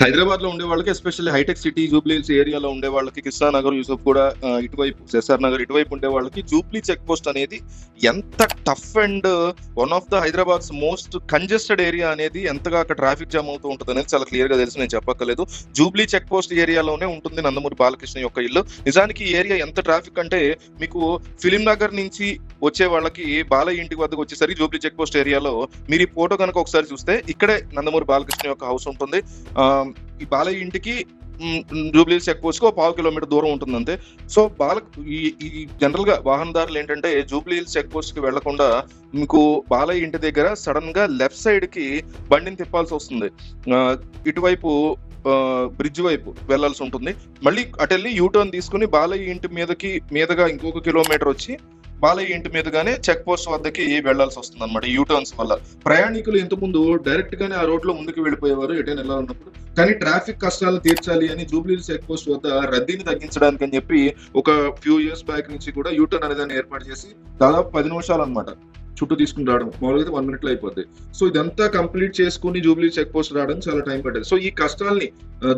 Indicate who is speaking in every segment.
Speaker 1: హైదరాబాద్ లో ఉండే వాళ్ళకి, ఎస్పెషల్లీ హైటెక్ సిటీ జూబ్లీహిల్స్ ఏరియాలో ఉండే వాళ్ళకి, కృష్ణానగర్, యూసఫ్ కూడా ఇటువైపు ఎస్ఆర్ నగర్ ఇటువైపు ఉండే వాళ్ళకి జూబ్లీ చెక్ పోస్ట్ అనేది ఎంత tough and one of the Hyderabad's most congested area అనేది, ఎంతగా అక్కడ ట్రాఫిక్ జామ్ అవుతూ ఉంటుంది అనేది చాలా క్లియర్ గా తెలుసు, నేను చెప్పక్కర్లేదు. జూబ్లీ చెక్ పోస్ట్ ఏరియాలోనే ఉంటుంది నందమూరి బాలకృష్ణ యొక్క ఇల్లు. నిజానికి ఈ ఏరియా ఎంత ట్రాఫిక్ అంటే, మీకు ఫిలిం నగర్ నుంచి వచ్చే వాళ్ళకి బాలయ్య ఇంటి వద్దకు వచ్చేసరికి జూబ్లీ చెక్ పోస్ట్ ఏరియాలో మీరు ఈ ఫోటో కనుక ఒకసారి చూస్తే ఇక్కడే నందమూరి బాలకృష్ణ యొక్క హౌస్ ఉంటుంది. ఈ బాలయ్య ఇంటికి జూబ్లీహిల్స్ చెక్ పోస్ట్ కి 1/2 కిలోమీటర్ దూరం ఉంటుంది అంతే. సో ఈ జనరల్ గా వాహనదారులు ఏంటంటే జూబ్లీహిల్స్ చెక్ పోస్ట్ కి వెళ్లకుండా మీకు బాలయ్య ఇంటి దగ్గర సడన్ గా లెఫ్ట్ సైడ్ కి బండిని తిప్పాల్సి వస్తుంది. ఇటువైపు బ్రిడ్జ్ వైపు వెళ్లాల్సి ఉంటుంది. మళ్ళీ అటెళ్ళి యూటర్న్ తీసుకుని బాలయ్య ఇంటి మీదగా ఇంకొక కిలోమీటర్ వచ్చి బాలయ్య ఇంటి మీదుగానే చెక్ పోస్ట్ వద్దకి వెళ్లాల్సి వస్తుంది అనమాట. యూటర్న్స్ వల్ల ప్రయాణికులు ఇంతకుముందు డైరెక్ట్ గానే ఆ రోడ్ లో ముందుకు వెళ్ళిపోయేవారు ఎటైనా వెళ్ళాలన్నప్పుడు. కానీ ట్రాఫిక్ కష్టాలు తీర్చాలి అని జూబ్లీహిల్స్ చెక్ పోస్ట్ వద్ద రద్దీని తగ్గించడానికి అని చెప్పి ఒక ఫ్యూ ఇయర్స్ బ్యాక్ నుంచి కూడా యూటర్న్ అనేదాన్ని ఏర్పాటు చేసి దాదాపు 10 నిమిషాలు అనమాట చుట్టూ తీసుకుని రావడం. మామూలుగా అయితే 1 minute లో అయిపోద్ది. సో ఇదంతా కంప్లీట్ చేసుకుని జూబ్లీ చెక్ పోస్ట్ రావడం చాలా టైం పట్టేది. సో ఈ కష్టాల్ని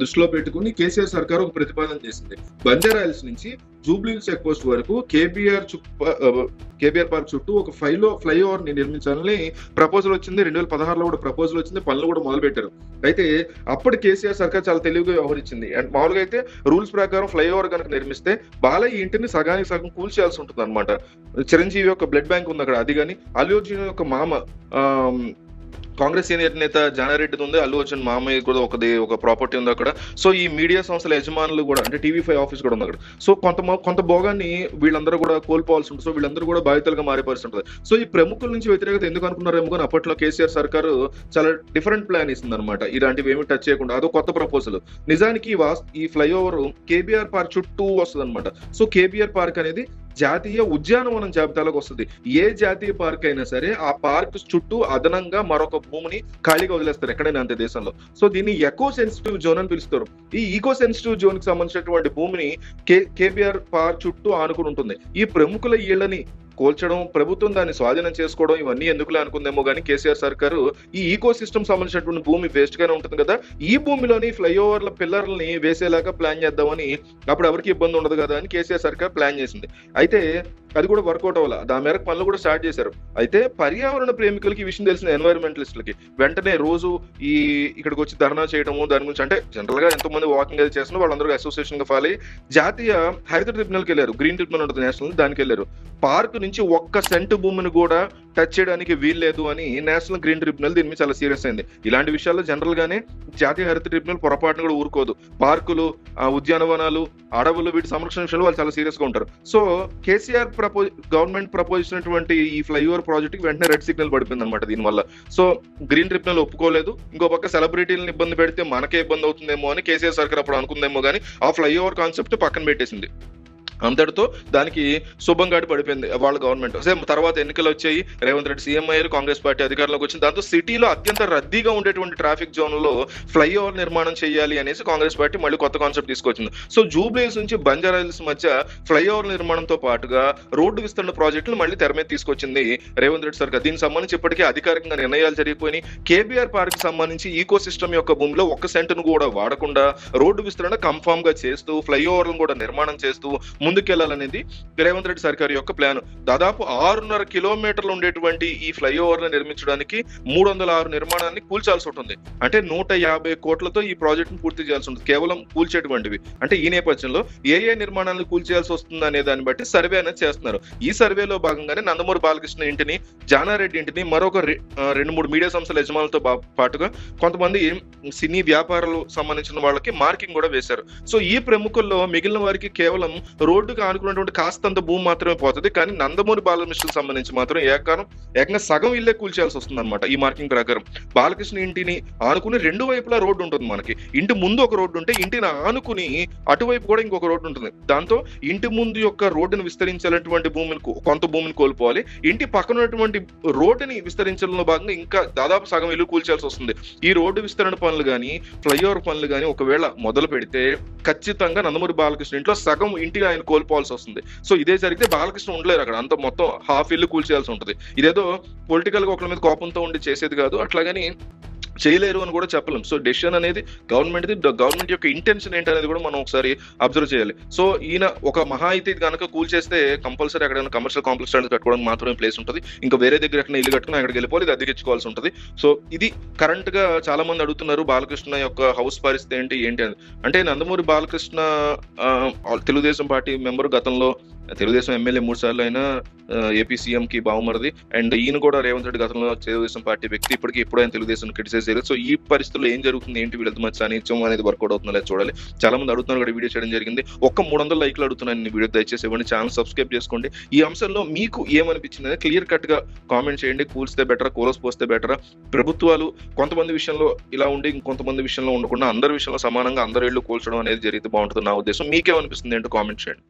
Speaker 1: దృష్టిలో పెట్టుకుని కేసీఆర్ సర్కార్ ఒక ప్రతిపాదన చేసింది. బంజారాహిల్స్ నుంచి జూబ్లీ చెక్ పోస్ట్ వరకు కేబీఆర్ పార్క్ చుట్టూ ఒక ఫ్లైఓవర్ ని నిర్మించాలని ప్రపోజల్ వచ్చింది. 2016లో కూడా ప్రపోజల్ వచ్చింది, పనులు కూడా మొదలు పెట్టారు. అయితే అప్పటి కేసీఆర్ సర్కార్ చాలా తెలివిగా వ్యవహరించింది. అండ్ మామూలుగా అయితే రూల్స్ ప్రకారం ఫ్లైఓవర్ కనుక నిర్మిస్తే బాలయ్య ఇంటిని సగానికి సగం కూల్చేయాల్సి ఉంటుంది అనమాట. చిరంజీవి యొక్క బ్లడ్ బ్యాంక్ ఉంది అక్కడ, అది కానీ అల్లు అర్జున్ యొక్క మామ కాంగ్రెస్ సీనియర్ నేత జానారెడ్డి ఉంది, అల్లు అర్జున్ మామయ్య కూడా ఒక ప్రాపర్టీ ఉంది అక్కడ. సో ఈ మీడియా సంస్థల యజమానులు కూడా, అంటే TV5 ఆఫీస్ కూడా ఉంది అక్కడ. సో కొంత భోగాన్ని వీళ్ళందరూ కూడా కోల్పోవాల్సి ఉంటుంది. సో వీళ్ళందరూ కూడా బాధితులుగా మారే పరిస్థితి ఉంటుంది. సో ఈ ప్రముఖుల నుంచి వ్యతిరేకత ఎందుకు అనుకున్నారేమో కానీ అప్పట్లో కేసీఆర్ సర్కారు చాలా డిఫరెంట్ ప్లాన్ ఇస్తుంది అనమాట. ఇలాంటివి ఏమి టచ్ చేయకుండా అదో కొత్త ప్రపోజల్. నిజానికి ఈ ఫ్లైఓవర్ కేబీఆర్ పార్క్ చుట్టూ వస్తుంది అనమాట. సో కేబీఆర్ పార్క్ అనేది జాతీయ ఉద్యానవనం జాబితాలోకి వస్తుంది. ఏ జాతీయ పార్క్ అయినా సరే ఆ పార్క్ చుట్టూ అదనంగా మరొక భూమిని ఖాళీగా వదిలేస్తారు ఎక్కడైనా అంతే దేశంలో. సో దీన్ని ఎకో సెన్సిటివ్ జోన్ అని పిలుస్తారు. ఈ ఈకో సెన్సిటివ్ జోన్ కి సంబంధించినటువంటి భూమిని కేబీఆర్ పార్క్ చుట్టూ ఆనుకుని ఉంటుంది. ఈ ప్రముఖుల ఇళ్లని కోల్చడం, ప్రభుత్వం దాన్ని స్వాధీనం చేసుకోవడం, ఇవన్నీ ఎందుకులే అనుకుందేమో కానీ కేసీఆర్ సర్కారు ఈ ఈకో సిస్టమ్ సంబంధించినటువంటి భూమి వేస్ట్ గానే ఉంటుంది కదా, ఈ భూమిలోని ఫ్లైఓవర్ల పిల్లర్లని వేసేలాగా ప్లాన్ చేద్దామని, అప్పుడు ఎవరికి ఇబ్బంది ఉండదు కదా అని కేసీఆర్ సర్కార్ ప్లాన్ చేసింది. అయితే అది కూడా వర్కౌట్ అవ్వాలి. దాని మేరకు పనులు కూడా స్టార్ట్ చేశారు. అయితే పర్యావరణ ప్రేమికులకి ఈ విషయం తెలిసిన ఎన్వైరన్మెంటలిస్టులకి వెంటనే రోజు ఇక్కడికి వచ్చి ధర్నా చేయడము, దాని గురించి అంటే జనరల్ గా ఎంతో మంది వాకింగ్ అది చేస్తున్నారు, వాళ్ళందరూ అసోసియేషన్ గా ఫాలో అయ్యి జాతీయ హరిత ట్రిబ్యునల్కి వెళ్ళారు. గ్రీన్ ట్రిబ్యునల్ ఉంటుంది నేషనల్, దానికి వెళ్ళారు. పార్క్ నుంచి 1 సెంటు భూమిని కూడా టచ్ చేయడానికి వీల్లేదు అని నేషనల్ గ్రీన్ ట్రిబ్యునల్ దీని మీద చాలా సీరియస్ అయింది. ఇలాంటి విషయాల్లో జనరల్ గానే జాతీయ హరిత ట్రిబ్యునల్ పొరపాటును కూడా ఊరుకోదు. పార్కులు, ఉద్యానవనాలు, అడవులు, వీటి సంరక్షణ విషయంలో వాళ్ళు చాలా సీరియస్ గా ఉంటారు. సో కేసీఆర్ గవర్నమెంట్ ప్రపోజ్ చేసినటువంటి ఈ ఫ్లైఓవర్ ప్రాజెక్ట్ కి వెంటనే రెడ్ సిగ్నల్ పడిపోయింది అనమాట దీనివల్ల. సో గ్రీన్ ట్రిబ్యునల్ ఒప్పుకోలేదు. ఇంకో పక్క సెలబ్రిటీలను ఇబ్బంది పెడితే మనకే ఇబ్బంది అవుతుందేమో అని కేసీఆర్ సర్కార్ అప్పుడు అనుకుందేమో కానీ ఆ ఫ్లైఓవర్ కాన్సెప్ట్ పక్కన పెట్టేసింది. అంతటితో దానికి శుభంగాడి పడిపోయింది వాళ్ళ గవర్నమెంట్. తర్వాత ఎన్నికలు వచ్చాయి, రేవంత్ రెడ్డి సీఎం అయ్యారు, కాంగ్రెస్ పార్టీ అధికారంలోకి వచ్చింది. దాంతో సిటీలో అత్యంత రద్దీగా ఉండేటువంటి ట్రాఫిక్ జోన్లలో ఫ్లైఓవర్ నిర్మాణం చేయాలి అనేసి కాంగ్రెస్ పార్టీ మళ్ళీ కొత్త కాన్సెప్ట్ తీసుకొచ్చింది. సో జూబ్లీహిల్స్ నుంచి బంజారాహిల్స్ మధ్య ఫ్లైఓవర్ నిర్మాణంతో పాటుగా రోడ్డు విస్తరణ ప్రాజెక్టులు మళ్ళీ తెర మీద తీసుకొచ్చింది రేవంత్ రెడ్డి సర్కార్. దీనికి సంబంధించి ఇప్పటికే అధికారికంగా నిర్ణయాలు జరిగిపోయినాయి. కేబీఆర్ పార్క్ కి సంబంధించి ఈకో సిస్టమ్ యొక్క భూమిలో 1 సెంటును కూడా వాడకుండా రోడ్డు విస్తరణ కన్ఫామ్ గా చేస్తూ ఫ్లైఓవర్లను కూడా నిర్మాణం చేస్తూ ముందుకెళ్లాలనేది రేవంత్ రెడ్డి సర్కార్ యొక్క ప్లాన్. దాదాపు 6.5 కిలోమీటర్లు ఉండేటువంటి ఈ ఫ్లైఓవర్ నిర్మించడానికి 306 నిర్మాణాన్ని కూల్చాల్సి ఉంటుంది. అంటే 150 కోట్లతో ఈ ప్రాజెక్ట్ ను పూర్తి చేయాల్సి ఉంటుంది, కేవలం కూల్చేటువంటివి. అంటే ఈ నేపథ్యంలో ఏ నిర్మాణాలను కూల్చేయాల్సి వస్తుంది అనే దాన్ని బట్టి సర్వే అనేది చేస్తున్నారు. ఈ సర్వేలో భాగంగానే నందమూరి బాలకృష్ణ ఇంటిని, జానారెడ్డి ఇంటిని, మరొక 2-3 మీడియా సంస్థల యజమానులతో పాటుగా కొంతమంది సినీ వ్యాపారాలు సంబంధించిన వాళ్ళకి మార్కింగ్ కూడా వేశారు. సో ఈ ప్రముఖుల్లో మిగిలిన వారికి కేవలం రోడ్డుకు ఆనుకున్నటువంటి కాస్తంత భూమి మాత్రమే పోతుంది. కానీ నందమూరి బాలకృష్ణకు సంబంధించి మాత్రం ఏకంగా సగం ఇల్లే కూల్చేయాల్సి వస్తుంది అనమాట. ఈ మార్కింగ్ ప్రకారం బాలకృష్ణ ఇంటిని ఆనుకుని 2 వైపులా రోడ్డు ఉంటుంది. మనకి ఇంటి ముందు ఒక రోడ్డు ఉంటే ఇంటిని ఆనుకుని అటువైపు కూడా ఇంకొక రోడ్డు ఉంటుంది. దాంతో ఇంటి ముందు యొక్క రోడ్డును విస్తరించాలన్నటువంటి కొంత భూమిని కోల్పోవాలి. ఇంటి పక్కన ఉన్నటువంటి రోడ్డుని విస్తరించడంలో భాగంగా ఇంకా దాదాపు సగం ఇల్లు కూల్చాల్సి వస్తుంది. ఈ రోడ్డు విస్తరణ పనులు కానీ ఫ్లైఓవర్ పనులు కానీ ఒకవేళ మొదలు పెడితే ఖచ్చితంగా నందమూరి బాలకృష్ణ ఇంట్లో సగం ఇంటిని ఆయన కోల్పోవాల్సి వస్తుంది. సో ఇదే జరిగితే బాలకృష్ణ ఉండలేరు అక్కడ, అంత మొత్తం హాఫ్ ఇల్లు కూల్చేయాల్సి ఉంటుంది. ఇదేదో పొలిటికల్ గా ఒకళ్ళ మీద కోపంతో ఉండి చేసేది కాదు. అట్లాగని చేయలేరు అని కూడా చెప్పలేం. సో డెసిషన్ అనేది గవర్నమెంట్ యొక్క ఇంటెన్షన్ ఏంటనేది కూడా మనం ఒకసారి అబ్జర్వ్ చేయాలి. సో ఈయన ఒక మహా అయితే ఇది కనుక కూల్చేస్తే కంపల్సరీ అక్కడ కమర్షియల్ కాంప్లెక్స్ అనేది కట్టుకోవడానికి మాత్రమే ప్లేస్ ఉంటుంది. ఇంకా వేరే దగ్గర ఎక్కడ ఇల్లు కట్టుకుని అక్కడికి వెళ్ళిపోవాలి, ఇది అద్దెకిచ్చుకోవాల్సి ఉంటుంది. సో ఇది కరెంట్ గా చాలా మంది అడుగుతున్నారు బాలకృష్ణ యొక్క హౌస్ పరిస్థితి ఏంటి అని. అంటే నందమూరి బాలకృష్ణ తెలుగుదేశం పార్టీ మెంబర్, గతంలో తెలుగుదేశం ఎమ్మెల్యే 3 సార్లు అయినా ఏపీ సీఎం కి బావమరిది. అండ్ ఈయన కూడా రేవంత్ రెడ్డి గతంలో తెలుగుదేశం పార్టీ వ్యక్తి, ఇప్పటికీ ఎప్పుడు ఆయన తెలుగుదేశం క్రిటిసైజ్ చేయలేదు. సో ఈ పరిస్థితుల్లో ఏం జరుగుతుంది, ఏంటి వీళ్ళతో మధ్య సాన్నిధ్యం అనేది వర్కౌట్ అవుతుందో లేదు చూడాలి. చాలా మంది అడుగుతున్నారు కూడా, వీడియో చేయడం జరిగింది. 300 లైక్లు అడుగుతున్నాను ఈ వీడియో, దయచేసి ఇవ్వండి, ఛానల్ సబ్స్క్రైబ్ చేసుకోండి. ఈ అంశంలో మీకు ఏమనిపించింది అనేది క్లియర్ కట్ గా కామెంట్ చేయండి. కూల్స్తే బెటర్, కోరస్ పోస్తే బెటర్? ప్రభుత్వాలు కొంతమంది విషయంలో ఇలా ఉండి ఇంకొంతమంది విషయంలో ఉండకుండా అందరి విషయంలో సమానంగా అందరి ఇళ్ళు కూల్చడం అనేది జరిగితే బాగుంటుంది నా ఉద్దేశం. మీకేమనిపిస్తుంది ఏంటో కామెంట్ చేయండి.